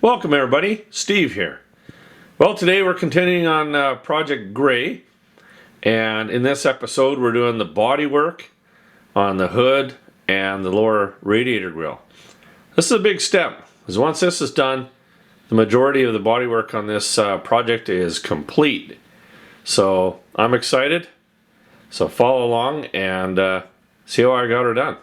Welcome everybody, Steve here. Well, today we're continuing on Project Gray, and in this episode we're doing the bodywork on the hood and the lower radiator grille. This is a big step, because once this is done, the majority of the bodywork on this project is complete. So I'm excited, so follow along and see how I got her done.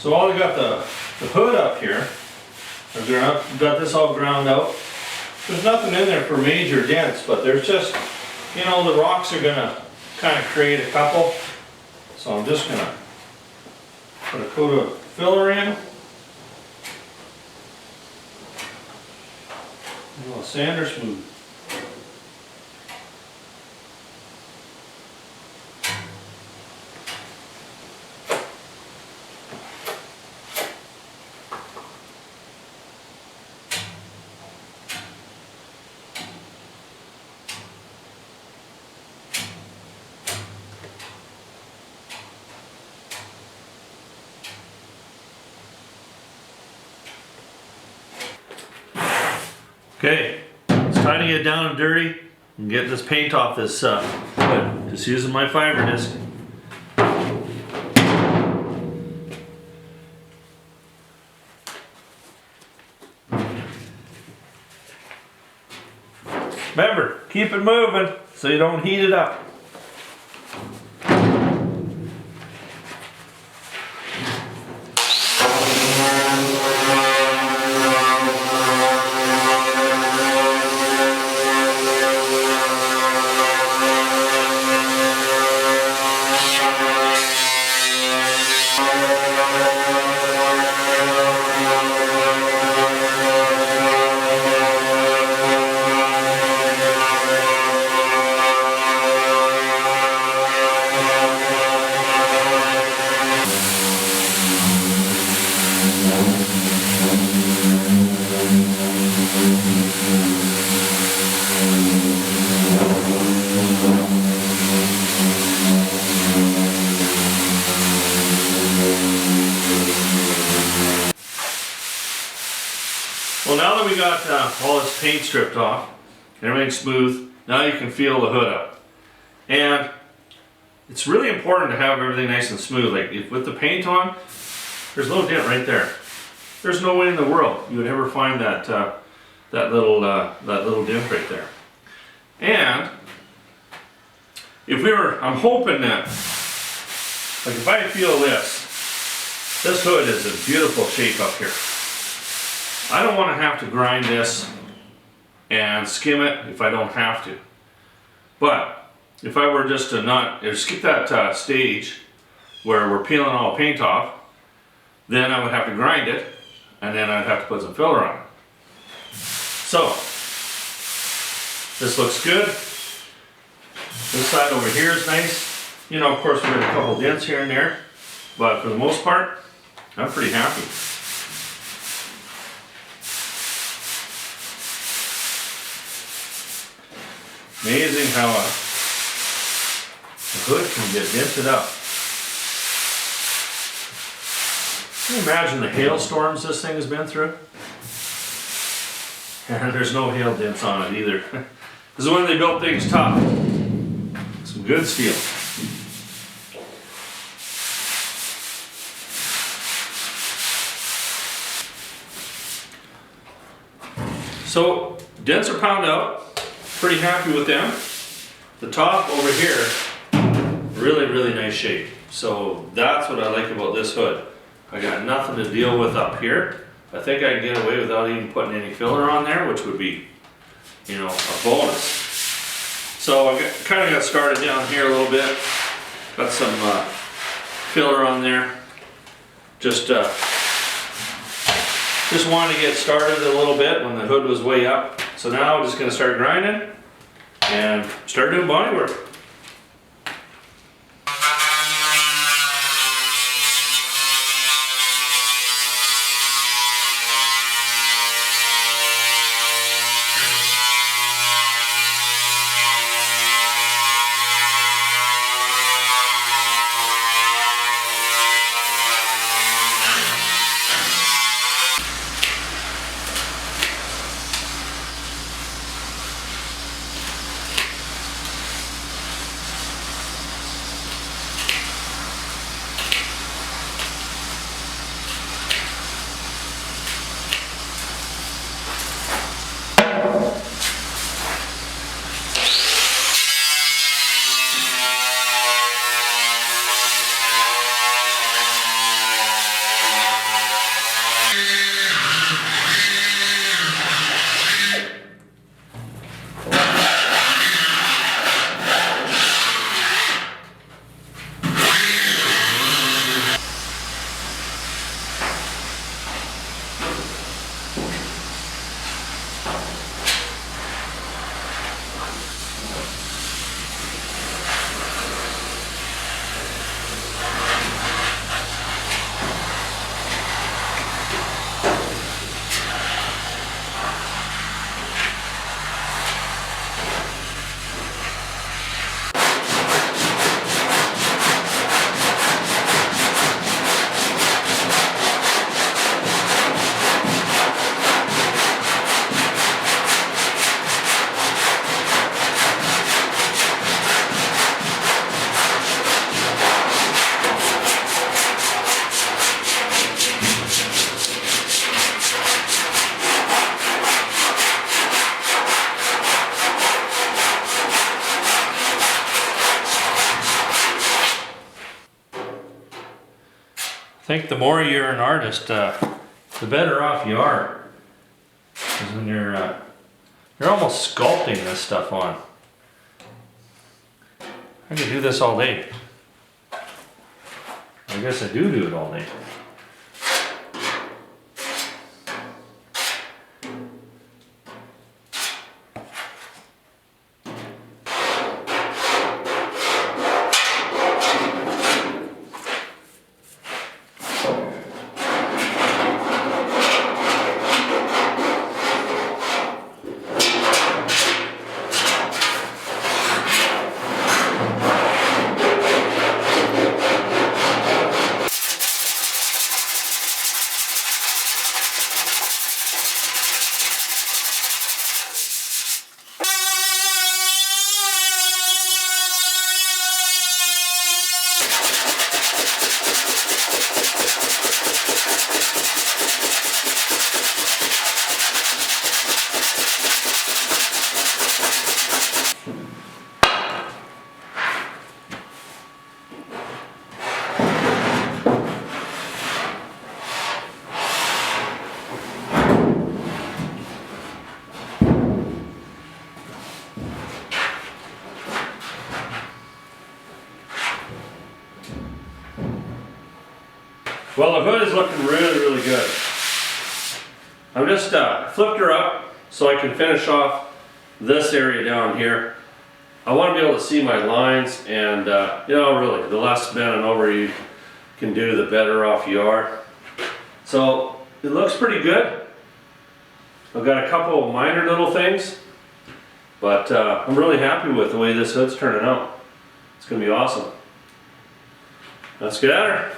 So while we got the hood up here, I've got this all ground out. There's nothing in there for major dents, but there's just, you know, the rocks are gonna kind of create a couple. So I'm just gonna put a coat of filler in. A little sander smooth. Okay, it's time to get down and dirty and get this paint off this hood. Just using my fiber disc. Remember, keep it moving so you don't heat it up. Well, now that we got all this paint stripped off, everything's smooth, now you can feel the hood up. And it's really important to have everything nice and smooth. Like if with the paint on, there's no dent right there. There's no way in the world you would ever find that that little dent right there. And if we were, I'm hoping that, like if I feel this hood is in beautiful shape up here. I don't want to have to grind this and skim it if I don't have to. But if I were just to not skip that stage where we're peeling all the paint off, then I would have to grind it and then I'd have to put some filler on it. So this looks good. This side over here is nice. You know, of course, we got a couple dents here and there, but for the most part, I'm pretty happy. Amazing how a hood can get dented up. Can you imagine the hailstorms this thing has been through? And there's no hail dents on it either. This is when they built things tough. Some good steel. So, dents are pounded out. Pretty happy with them. The top over here, really nice shape. So that's what I like about this hood. I got nothing to deal with up here. I think I can get away without even putting any filler on there, which would be, you know, a bonus. So I kind of got started down here a little bit. Got some filler on there. Just wanted to get started a little bit when the hood was way up. So now I'm just going to start grinding and start doing body work. I think the more you're an artist, the better off you are. Because when you're almost sculpting this stuff on. I could do this all day. I guess I do it all day. Well, the hood is looking really good. I'm just flipped her up so I can finish off this area down here. I want to be able to see my lines, and you know, really, the less bending over you can do, the better off you are. So it looks pretty good. I've got a couple of minor little things, but I'm really happy with the way this hood's turning out. It's going to be awesome. Let's get at her.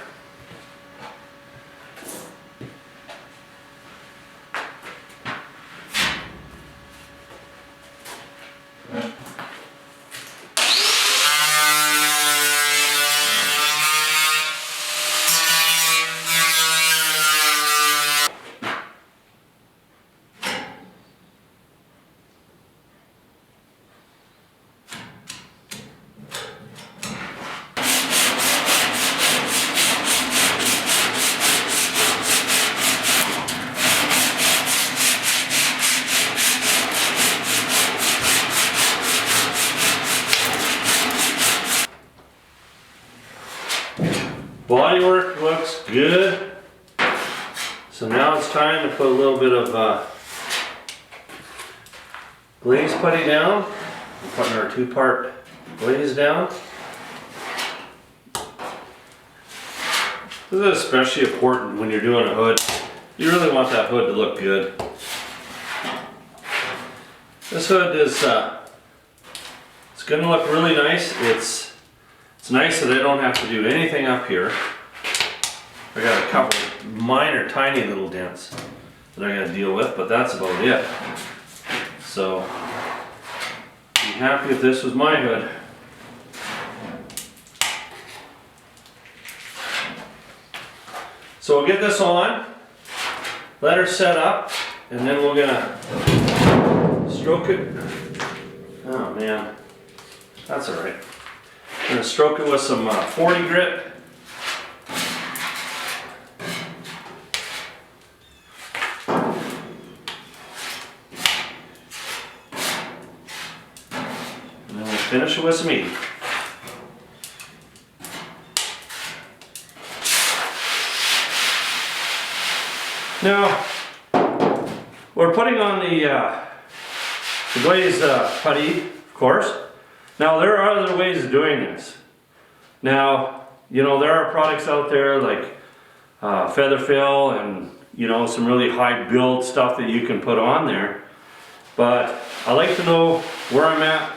Bodywork looks good. So now it's time to put a little bit of glaze putty down. We're putting our 2-part glaze down. This is especially important when you're doing a hood. You really want that hood to look good. This hood is it's going to look really nice. It's nice that I don't have to do anything up here. I got a couple minor, tiny little dents that I got to deal with, but that's about it. So, be happy if this was my hood. So we'll get this on, let her set up, and then we're gonna stroke it. Oh man, that's all right. I'm gonna stroke it with some 40 grit. And then we'll finish it with some 80. Now, we're putting on the glaze putty, of course. Now, there are other ways of doing this. Now, you know, there are products out there like feather fill and, you know, some really high build stuff that you can put on there. But I like to know where I'm at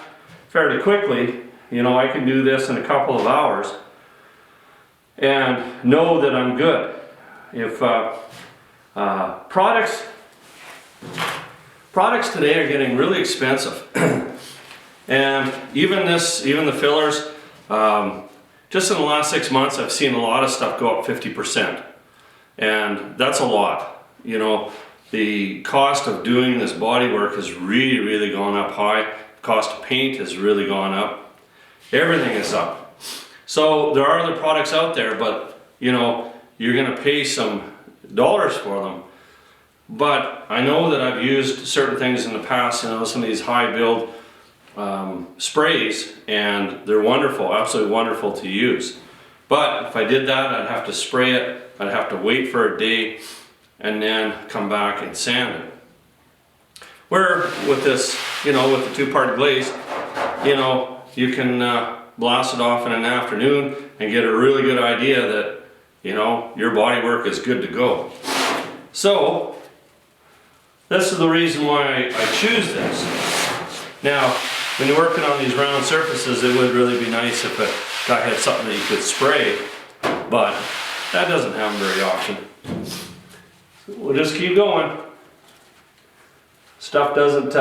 fairly quickly. You know, I can do this in a couple of hours and know that I'm good. If products today are getting really expensive, and even the fillers. Just in the last 6 months, I've seen a lot of stuff go up 50%, and that's a lot. You know, the cost of doing this body work has really gone up high. Cost of paint has really gone up. Everything is up. So there are other products out there, but you know, you're going to pay some dollars for them. But I know that I've used certain things in the past, you know, some of these high build sprays, and they're wonderful, absolutely wonderful to use. But if I did that, I'd have to spray it, I'd have to wait for a day, and then come back and sand it. Where with this, you know, with the 2-part glaze, you know, you can blast it off in an afternoon and get a really good idea that, you know, your body work is good to go. So, this is the reason why I choose this. Now, when you're working on these round surfaces, it would really be nice if a guy had something that you could spray, but that doesn't happen very often. So we'll just keep going. Stuff doesn't,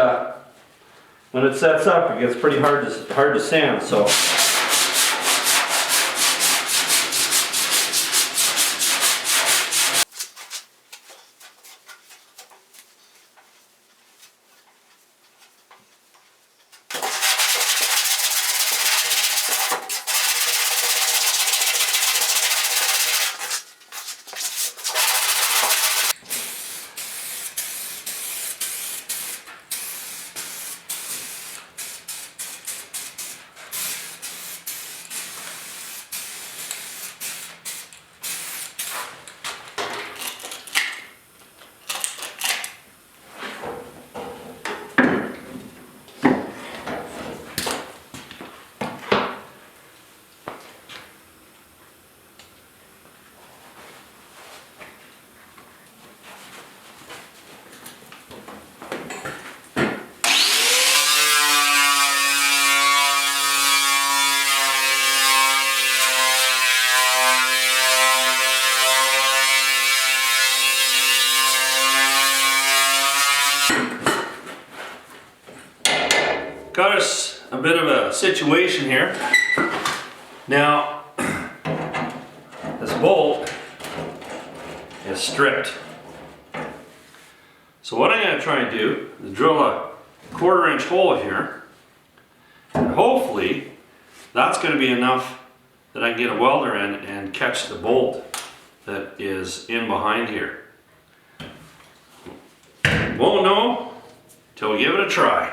when it sets up, it gets pretty hard to sand, so. Got us a bit of a situation here. Now, this bolt is stripped. So what I'm going to try and do is drill a 1/4 inch hole here, and hopefully that's going to be enough that I can get a welder in and catch the bolt that is in behind here. Won't know till we give it a try.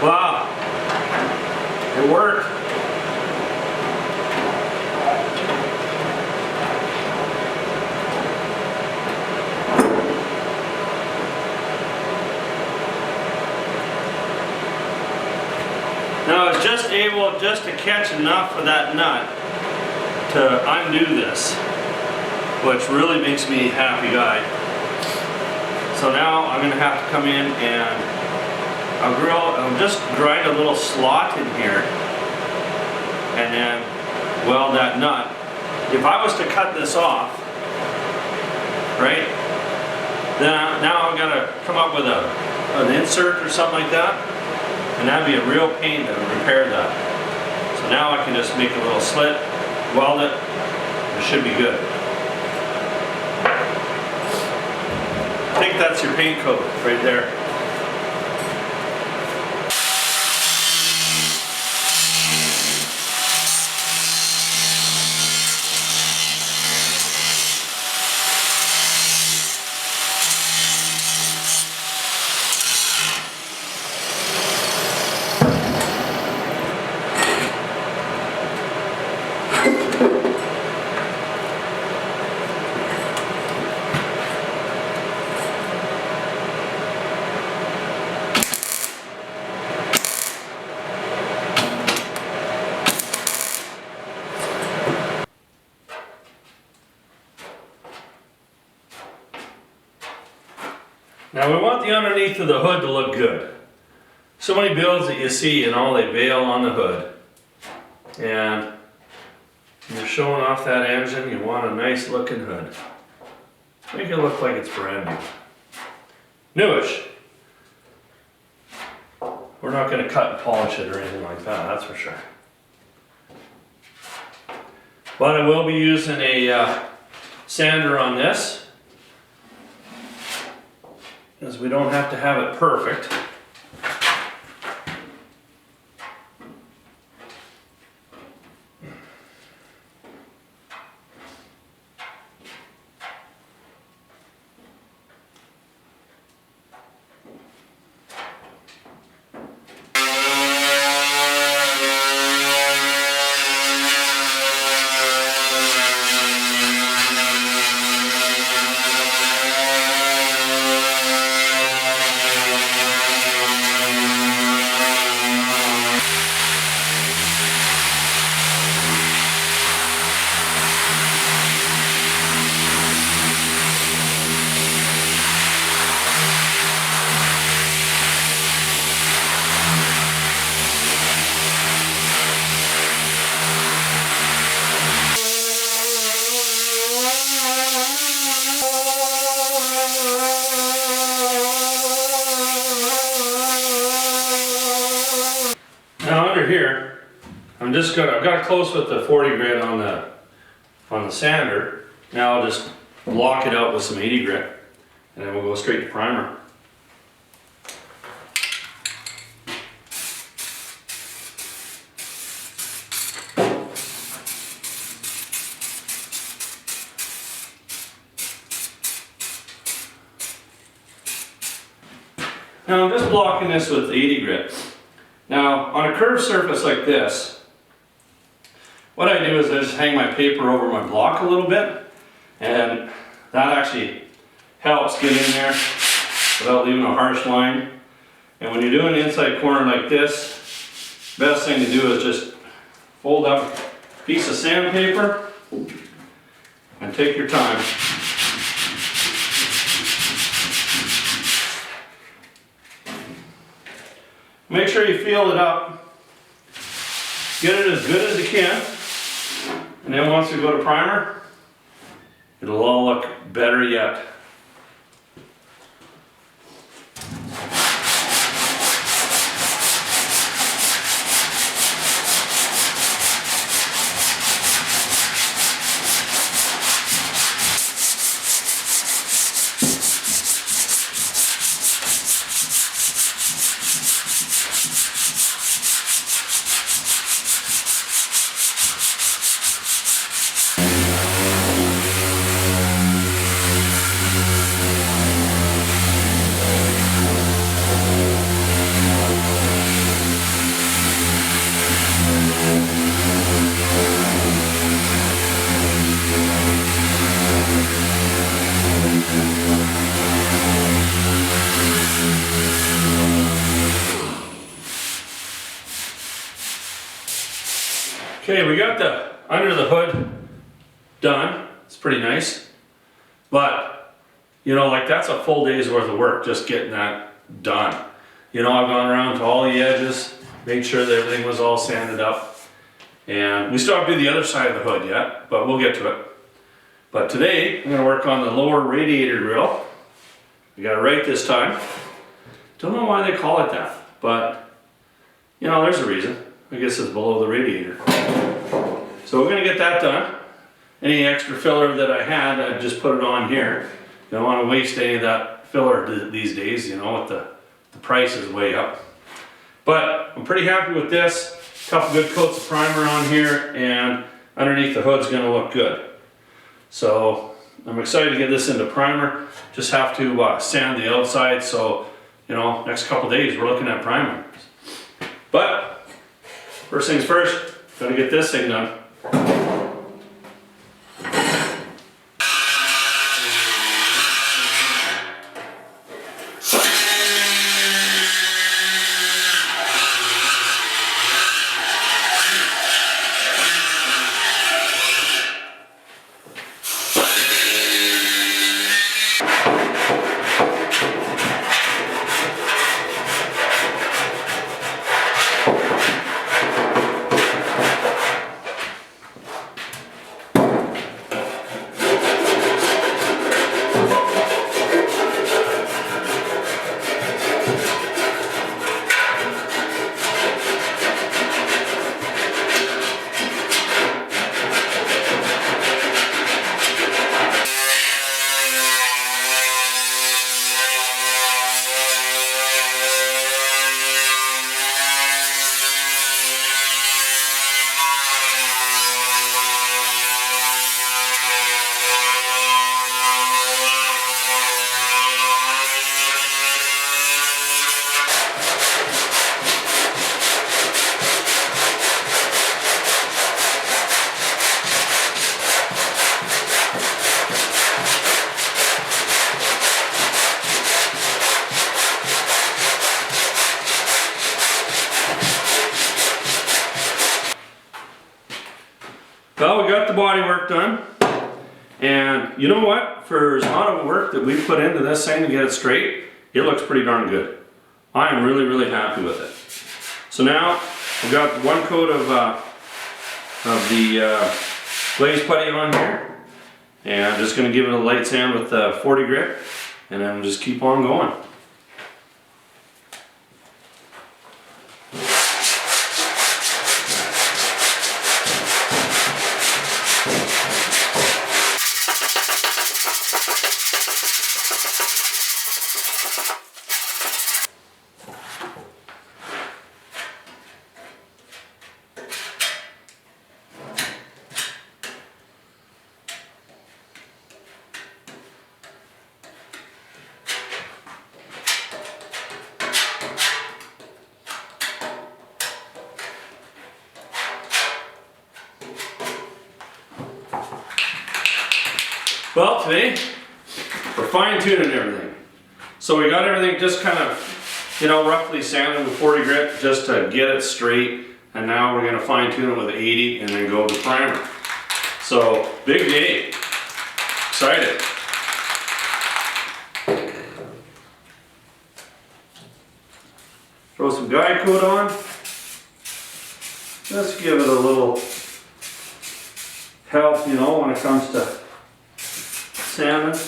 Wow, it worked. Now I was just able to catch enough of that nut to undo this, which really makes me a happy guy. So now I'm going to have to come in and I'll just grind a little slot in here and then weld that nut. If I was to cut this off, right, then now I've got to come up with an insert or something like that, and that'd be a real pain to repair that. So now I can just make a little slit, weld it, it should be good. I think that's your paint coat right there. Now we want the underneath of the hood to look good. So many builds that you see and all they bail on the hood. And when you're showing off that engine, you want a nice looking hood. Make it look like it's brand new. Newish. We're not going to cut and polish it or anything like that, that's for sure. But I will be using a sander on this, because we don't have to have it perfect. Now under here, I've got close with the 40 grit on the sander. Now I'll just block it out with some 80 grit, and then we'll go straight to primer. Now I'm just blocking this with 80 grit. Now on a curved surface like this, what I do is I just hang my paper over my block a little bit, and that actually helps get in there without leaving a harsh line. And when you're doing the inside corner like this, best thing to do is just fold up a piece of sandpaper and take your time. Make sure you feel it up. Get it as good as you can. And then once we go to primer, it'll all look better yet. Okay, we got the under the hood done. It's pretty nice. But, you know, like that's a full day's worth of work just getting that done. You know, I've gone around to all the edges, made sure that everything was all sanded up. And we still have to do the other side of the hood yet, but we'll get to it. But today, I'm gonna work on the lower radiator grill. We got it right this time. Don't know why they call it that, but, you know, there's a reason. I guess it's below the radiator. So we're gonna get that done. Any extra filler that I had, I just put it on here. You don't want to waste any of that filler these days, you know, with the price is way up. But I'm pretty happy with this. A couple good coats of primer on here, and underneath the hood's gonna look good. So I'm excited to get this into primer. Just have to sand the outside, so, you know, next couple days we're looking at primer. But first things first, gotta get this thing done. Well, we got the bodywork done, and you know what? For as lot of work that we put into this thing to get it straight, it looks pretty darn good. I am really, really happy with it. So now we've got one coat of the glaze putty on here, and I'm just going to give it a light sand with 40 grit, and then just keep on going. Well, today we're fine tuning everything. So we got everything just kind of you know, roughly sanded with 40 grit just to get it straight. And now we're gonna fine tune it with 80 and then go with primer. So, big day. Excited. Throw some guide coat on. Let's give it a little help, you know, when it comes to sanding.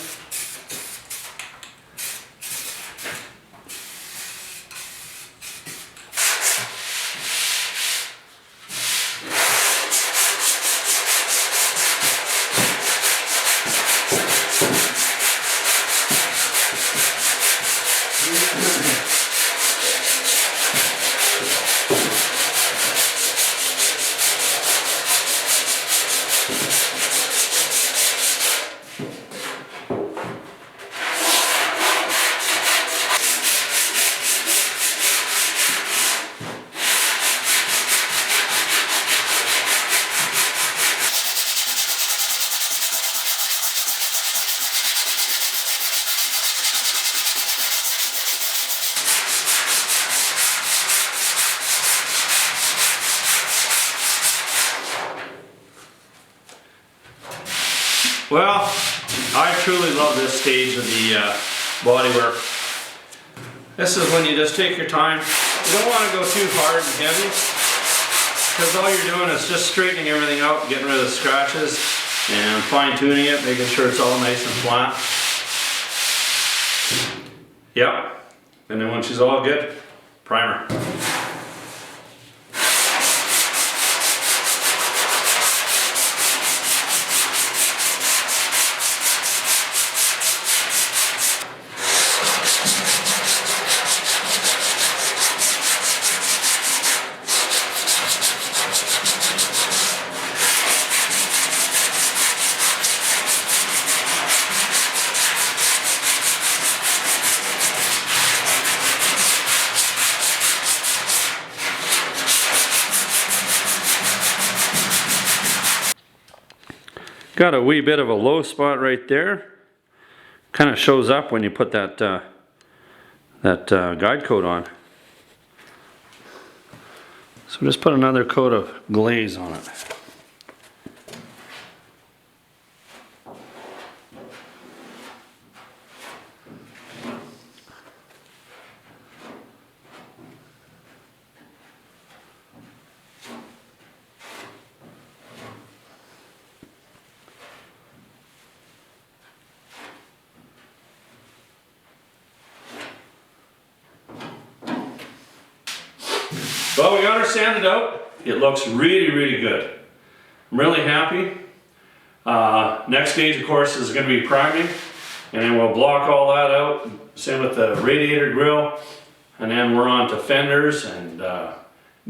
Well, I truly love this stage of the bodywork. This is when you just take your time. You don't want to go too hard and heavy, because all you're doing is just straightening everything out, getting rid of the scratches, and fine tuning it, making sure it's all nice and flat. Yep. And then when she's all good, primer. Got a wee bit of a low spot right there. Kind of shows up when you put that guide coat on. So just put another coat of glaze on it. Well, we got her sanded out. It looks really, really good. I'm really happy. Next stage, of course, is going to be priming, and then we'll block all that out. Same with the radiator grill, and then we're on to fenders and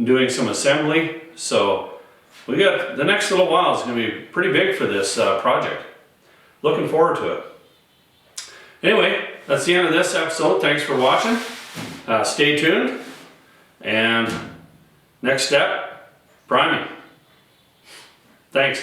doing some assembly. So we got the next little while is going to be pretty big for this project. Looking forward to it. Anyway, that's the end of this episode. Thanks for watching. Stay tuned. And next step, priming. Thanks.